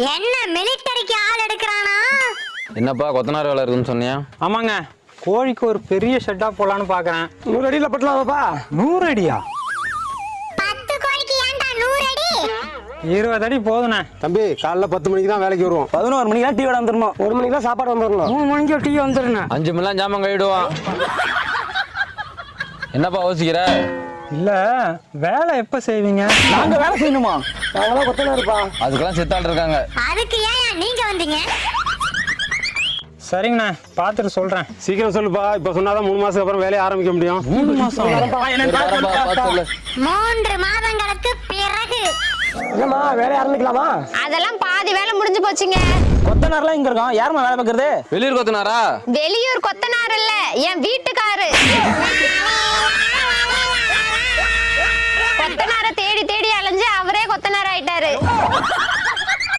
என்ன மிலிட்டரிக்கு ஆள் எடுக்கறானா? என்னப்பா கொத்தனார் வேலை இருக்குன்னு சொன்னியா? ஆமாங்க, கோழிக்கு ஒரு பெரிய ஷெட்டா போலான்னு பாக்குறேன். 100 அடியில பட்டலாமாப்பா? 100 அடியா? 10 கோழிக்கு ஏன்டா 100 அடி? 20 அடி போதுண்ணே. தம்பி காலைல 10 மணிக்கு தான் வேலைக்கு வருவோம். 11 மணிக்கு தான் டீ விட வந்துடணும். 1 மணிக்கு தான் சாப்பாடு வந்துடணும். 3 மணிக்கு டீ வந்துடணும். 5 மணிலாம் ஜாமான் கழுவிடுவான். என்னப்பா யோசிக்கிற? இல்ல, வேலை எப்ப செய்வீங்க? நாங்க வேலை செய்யணுமா? நாங்களாம் கொத்தனாருப்பா. அதுக்கெல்லாம் சித்தாள் இருக்காங்க. அதுக்கு ஏன் நீங்க வந்தீங்க? சரிங்கண்ணே, பார்த்துட்டு சொல்றேன். சீக்கிரம் சொல்லுப்பா, இப்ப சொன்னாதான் 3 மாசத்துக்கு அப்புறம் வேலையை ஆரம்பிக்க முடியும். 3 மாசம்? பார்த்து சொல்லு. 3 மாதங்களுக்கு பிறகு என்னம்மா வேலையை ஆரம்பிக்கலாமா? அதெல்லாம் பாதி வேலை முடிஞ்சு போச்சுங்க. கொத்தனார்லாம் இங்க இருக்கோம், யாருமா வேலை பார்க்கறது? வெளியூர் கொத்தனாரா? வெளியூர் கொத்தனார் இல்ல, என் வீட்டுக்காரு. கொத்தனார தேடி தேடி அலைஞ்சு அவரே கொத்தனார் ஆயிட்டாரு.